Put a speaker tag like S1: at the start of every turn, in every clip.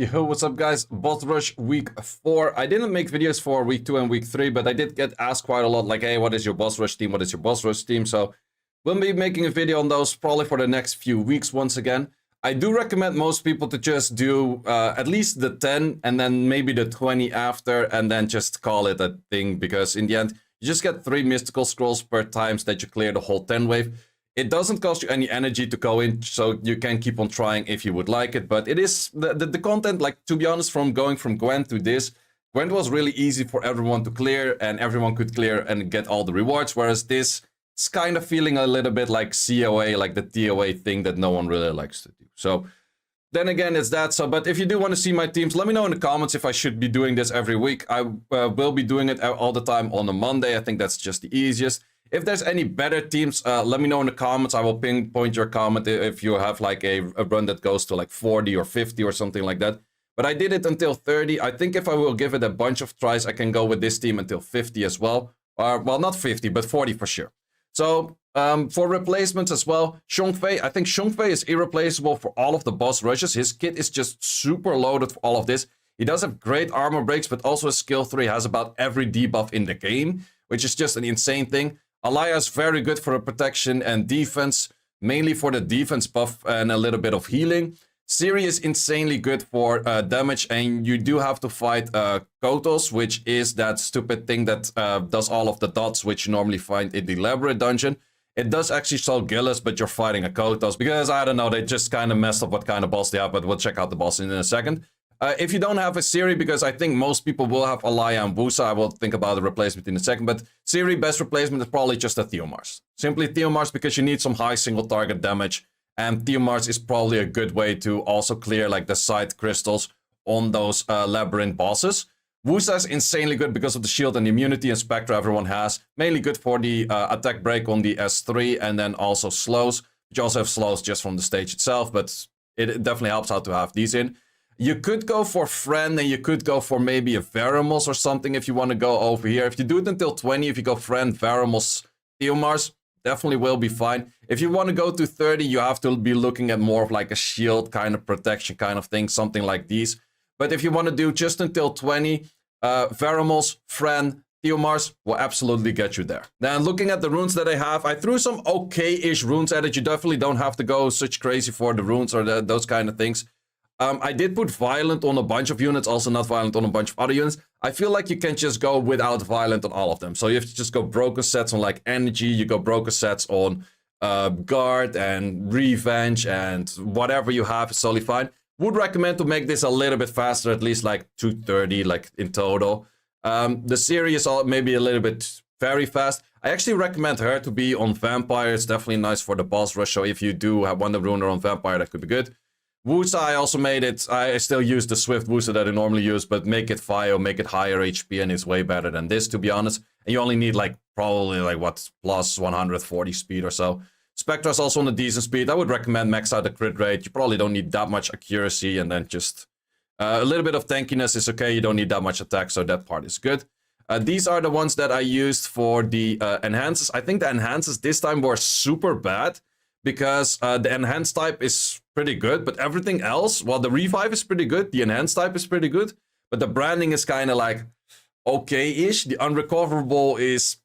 S1: Yo, what's up guys? Boss Rush week 4. I didn't make videos for week 2 and week 3, but I did get asked quite a lot like, hey, what is your Boss Rush team? What is your Boss Rush team? So we'll be making a video on those probably for the next few weeks once again. I do recommend most people to just do at least the 10 and then maybe the 20 after and then just call it a thing, because in the end, you just get 3 mystical scrolls per times that you clear the whole 10 wave. It doesn't cost you any energy to go in, so you can keep on trying if you would like it. But it is the content, like, to be honest, from going from Gwent to this, Gwent was really easy for everyone to clear, and everyone could clear and get all the rewards. Whereas this, it's kind of feeling a little bit like COA, like the TOA thing that no one really likes to do. So then again, it's that. So, but if you do want to see my teams, let me know in the comments if I should be doing this every week. I will be doing it all the time on a Monday. I think that's just the easiest. If there's any better teams, let me know in the comments. I will pinpoint your comment if you have like a run that goes to like 40 or 50 or something like that. But I did it until 30. I think if I will give it a bunch of tries, I can go with this team until 50 as well. Well, not 50, but 40 for sure. So for replacements as well, Xiongfei, I think Xiongfei is irreplaceable for all of the boss rushes. His kit is just super loaded for all of this. He does have great armor breaks, but also his skill 3 has about every debuff in the game, which is just an insane thing. Alaya is very good for protection and defense, mainly for the defense buff and a little bit of healing. Siri is insanely good for damage, and you do have to fight Kotos, which is that stupid thing that does all of the dots, which you normally find in the Labyrinth dungeon. It does actually show Gillis, but you're fighting a Kotos, because, I don't know, they just kind of messed up what kind of boss they have, but we'll check out the boss in a second. If you don't have a Siri, because I think most people will have Alaya and Wusa, I will think about the replacement in a second, but Siri, best replacement is probably just a Theomars. Simply Theomars, because you need some high single target damage, and Theomars is probably a good way to also clear like the side crystals on those Labyrinth bosses. Wusa is insanely good because of the shield and the immunity and Spectra everyone has, mainly good for the attack break on the S3, and then also slows. You also have slows just from the stage itself, but it definitely helps out to have these in. You could go for Friend, and you could go for maybe a Veramos or something if you want to go over here. If you do it until 20, if you go Friend, Veramos, Theomars, definitely will be fine. If you want to go to 30, you have to be looking at more of like a shield kind of protection kind of thing, something like these. But if you want to do just until 20, Veramos, Friend, Theomars will absolutely get you there. Then looking at the runes that I have, I threw some okay-ish runes at it. You definitely don't have to go such crazy for the runes or those kind of things. I did put Violent on a bunch of units, also not Violent on a bunch of other units. I feel like you can just go without Violent on all of them. So you have to just go broken sets on like Energy, you go broken sets on Guard and Revenge, and whatever you have is totally fine. Would recommend to make this a little bit faster, at least like 230 like in total. The series is maybe a little bit very fast. I actually recommend her to be on Vampire. It's definitely nice for the boss rush, so if you do have one rune on Vampire, that could be good. Wusa, I also made it. I still use the Swift Wusa that I normally use, but make it Fio, make it higher HP, and it's way better than this, to be honest. And you only need like probably like what, plus 140 speed or so. Spectra's also on a decent speed. I would recommend max out the crit rate. You probably don't need that much accuracy, and then just a little bit of tankiness is okay. You don't need that much attack, so that part is good. These are the ones that I used for the enhances. I think the enhances this time were super bad, because the enhanced type is pretty good, but everything else, well, the revive is pretty good, the enhanced type is pretty good, but the branding is kind of like okay-ish. The unrecoverable is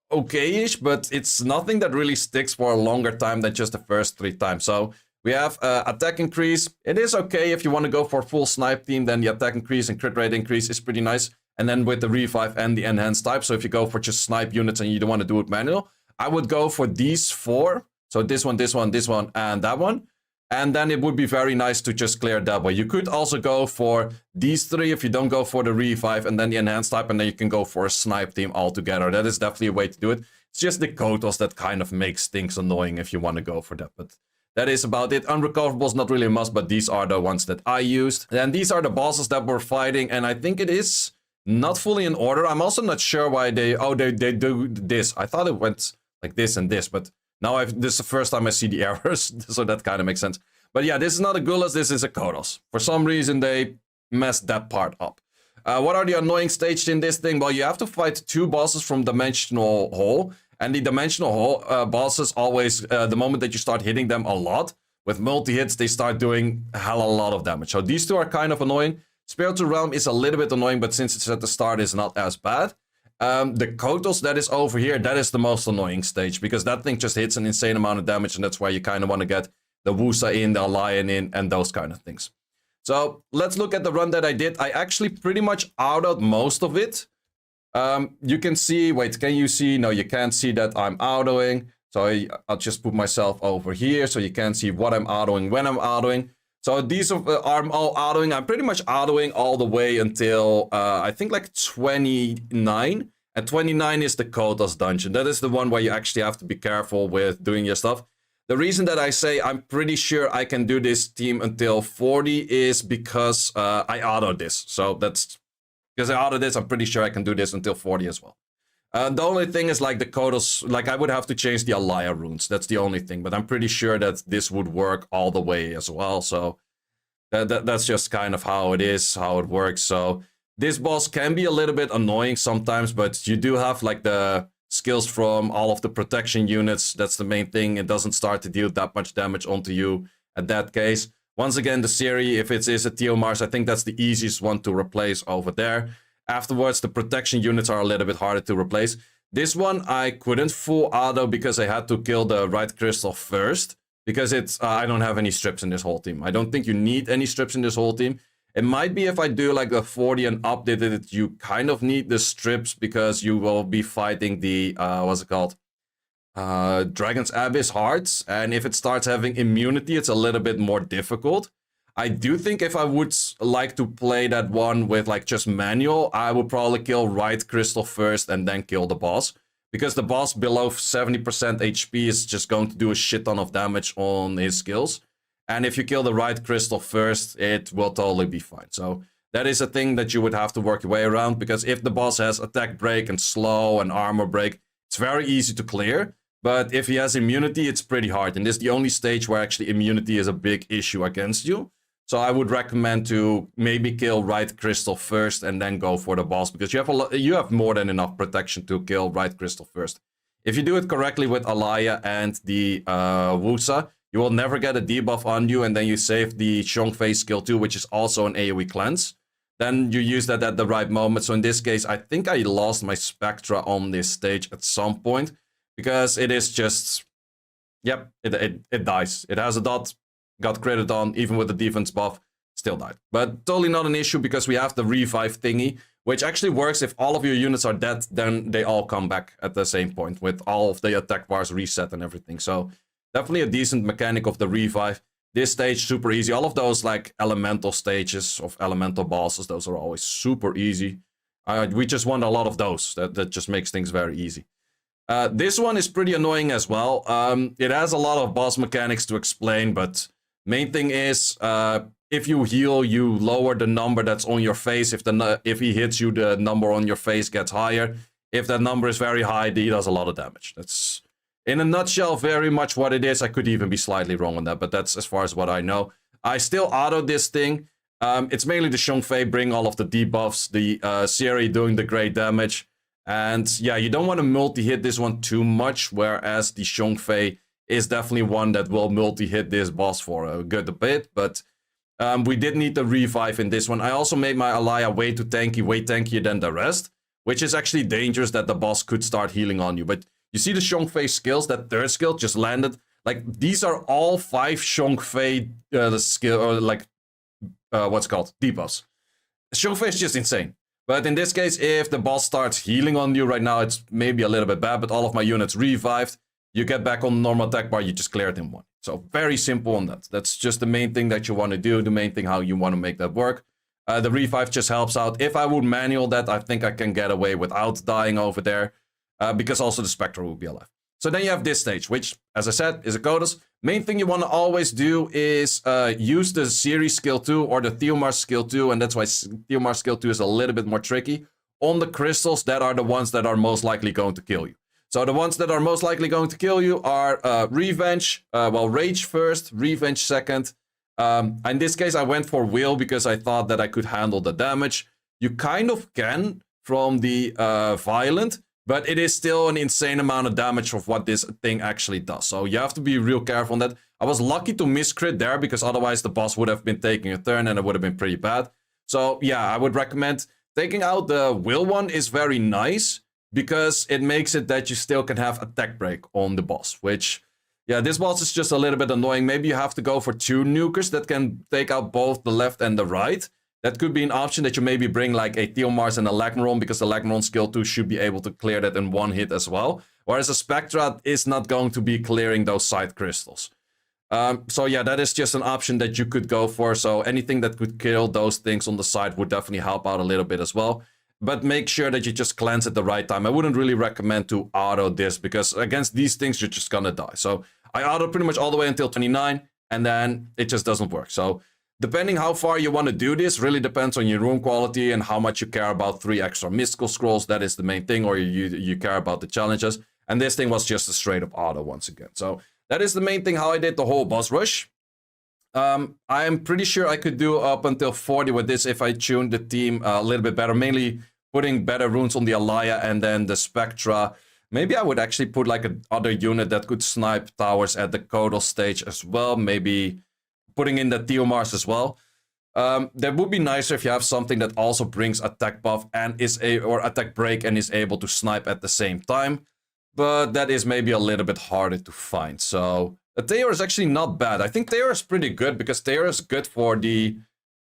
S1: okay-ish, but it's nothing that really sticks for a longer time than just the first 3 times. So we have attack increase. It is okay if you want to go for a full snipe team, then the attack increase and crit rate increase is pretty nice. And then with the revive and the enhanced type, so if you go for just snipe units and you don't want to do it manual, I would go for these 4. So this one, this one, this one, and that one. And then it would be very nice to just clear that way. You could also go for these 3 if you don't go for the revive and then the enhanced type, and then you can go for a snipe team altogether. That is definitely a way to do it. It's just the Kotos that kind of makes things annoying if you want to go for that. But that is about it. Unrecoverable is not really a must, but these are the ones that I used. And these are the bosses that we're fighting, and I think it is not fully in order. I'm also not sure why they do this. I thought it went like this and this, but now this is the first time I see the errors, so that kind of makes sense. But yeah, this is not a Gulas, this is a Kotos. For some reason, they messed that part up. What are the annoying stages in this thing? Well, you have to fight 2 bosses from Dimensional Hole. And the Dimensional Hole bosses always, the moment that you start hitting them a lot, with multi-hits, they start doing a hell of a lot of damage. So these two are kind of annoying. Spiritual Realm is a little bit annoying, but since it's at the start, it's not as bad. The Kotos that is over here, that is the most annoying stage, because that thing just hits an insane amount of damage, and that's why you kind of want to get the Wusa in, the Lion in, and those kind of things. So let's look at the run that I did. I actually pretty much autoed most of it. You can see, wait, can you see? No, you can't see that I'm autoing. So I'll just put myself over here so you can see what I'm autoing when I'm autoing. So these are all autoing. I'm pretty much autoing all the way until I think like 29. And 29 is the Kotos dungeon. That is the one where you actually have to be careful with doing your stuff. The reason that I say I'm pretty sure I can do this team until 40 is because I autoed this. So that's because I autoed this, I'm pretty sure I can do this until 40 as well. The only thing is like the Kotos, like I would have to change the Alaya runes. That's the only thing, but I'm pretty sure that this would work all the way as well. So that's just kind of how it is, how it works. So this boss can be a little bit annoying sometimes, but you do have like the skills from all of the protection units. That's the main thing. It doesn't start to deal that much damage onto you at that case. Once again, the Siri, if it is a Theomars, I think that's the easiest one to replace over there. Afterwards, the protection units are a little bit harder to replace. This one, I couldn't full auto because I had to kill the right crystal first. Because it's I don't have any strips in this whole team. I don't think you need any strips in this whole team. It might be if I do like the 40 and up, that you kind of need the strips because you will be fighting the, what's it called? Dragon's Abyss Hearts. And if it starts having immunity, it's a little bit more difficult. I do think if I would like to play that one with like just manual, I would probably kill right crystal first and then kill the boss. Because the boss below 70% HP is just going to do a shit ton of damage on his skills. And if you kill the right crystal first, it will totally be fine. So that is a thing that you would have to work your way around. Because if the boss has attack break and slow and armor break, it's very easy to clear. But if he has immunity, it's pretty hard. And this is the only stage where actually immunity is a big issue against you. So I would recommend to maybe kill right crystal first and then go for the boss, because you have more than enough protection to kill right crystal first. If you do it correctly with Alaya and the Wusa, you will never get a debuff on you, and then you save the Shongfei skill 2, which is also an AoE cleanse. Then you use that at the right moment. So in this case, I think I lost my Spectra on this stage at some point, because it is just, yep, it dies. It has a dot. Got critted on, even with the defense buff, still died. But totally not an issue because we have the revive thingy, which actually works if all of your units are dead, then they all come back at the same point with all of the attack bars reset and everything. So definitely a decent mechanic of the revive. This stage, super easy. All of those like elemental stages of elemental bosses, those are always super easy. We just want a lot of those. That just makes things very easy. This one is pretty annoying as well. It has a lot of boss mechanics to explain, but main thing is, if you heal, you lower the number that's on your face. If he hits you, the number on your face gets higher. If that number is very high, he does a lot of damage. That's, in a nutshell, very much what it is. I could even be slightly wrong on that, but that's as far as what I know. I still auto this thing. It's mainly the Shongfei bring all of the debuffs, the Siri doing the great damage. And yeah, you don't want to multi-hit this one too much, whereas the Shongfei is definitely one that will multi-hit this boss for a good bit, but we did need the revive in this one. I also made my Alaya way tankier than the rest, which is actually dangerous that the boss could start healing on you. But you see the Shongfei skills, that third skill just landed. Like, these are all 5 Shongfei skill, or like, what's it called? Debuffs. Shongfei is just insane. But in this case, if the boss starts healing on you right now, it's maybe a little bit bad, but all of my units revived. You get back on the normal attack bar, you just clear it in one. So very simple on that. That's just the main thing that you want to do, the main thing how you want to make that work. The revive just helps out. If I would manual that, I think I can get away without dying over there, because also the Spectre will be alive. So then you have this stage, which, as I said, is a Kodos. Main thing you want to always do is use the Siri skill 2 or the Theomars skill 2, and that's why Theomars skill 2 is a little bit more tricky. On the crystals, that are the ones that are most likely going to kill you. So the ones that are most likely going to kill you are Revenge, Rage first, Revenge second. In this case, I went for Will because I thought that I could handle the damage. You kind of can from the Violent, but it is still an insane amount of damage of what this thing actually does. So you have to be real careful on that. I was lucky to miss crit there because otherwise the boss would have been taking a turn and it would have been pretty bad. So yeah, I would recommend taking out the will one is very nice because it makes it that you still can have attack break on the boss, which, yeah, this boss is just a little bit annoying. Maybe you have to go for 2 nukers that can take out both the left and the right. That could be an option, that you maybe bring like a Theomars and a Lagmaron, because the Lagmaron skill 2 should be able to clear that in 1 hit as well. Whereas a Spectra is not going to be clearing those side crystals. So yeah, that is just an option that you could go for. So anything that could kill those things on the side would definitely help out a little bit as well. But make sure that you just cleanse at the right time. I wouldn't really recommend to auto this, because against these things, you're just gonna die. So I auto pretty much all the way until 29, and then it just doesn't work. So depending how far you want to do this really depends on your rune quality and how much you care about 3 extra mystical scrolls. That is the main thing, or you care about the challenges. And this thing was just a straight up auto once again. So that is the main thing, how I did the whole boss rush. I'm pretty sure I could do up until 40 with this if I tuned the team a little bit better, mainly putting better runes on the Alaya and then the Spectra. Maybe I would actually put like another unit that could snipe towers at the Kodal stage as well. Maybe putting in the Theomars as well. That would be nicer if you have something that also brings attack buff and or attack break and is able to snipe at the same time. But that is maybe a little bit harder to find. So a Theor is actually not bad. I think Theor is pretty good because Theor is good for the...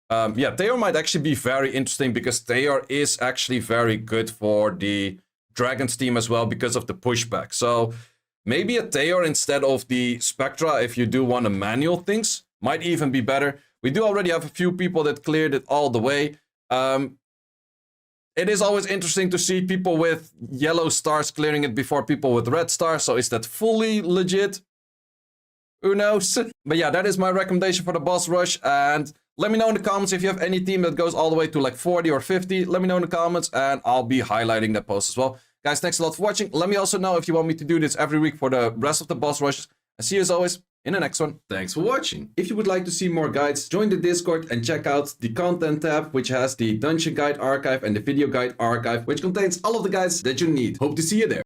S1: yeah, Theor might actually be very interesting because Theor is actually very good for the Dragon's team as well because of the pushback. So maybe a Theor instead of the Spectra, if you do want to manual things, might even be better. We do already have a few people that cleared it all the way. It is always interesting to see people with yellow stars clearing it before people with red stars. So is that fully legit? Who knows? But yeah, that is my recommendation for the boss rush. And let me know in the comments if you have any team that goes all the way to like 40 or 50. Let me know in the comments and I'll be highlighting that post as well. Guys, thanks a lot for watching. Let me also know if you want me to do this every week for the rest of the boss rushes. And see you as always in the next one. Thanks for watching. If you would like to see more guides, join the Discord and check out the content tab, which has the dungeon guide archive and the video guide archive, which contains all of the guides that you need. Hope to see you there.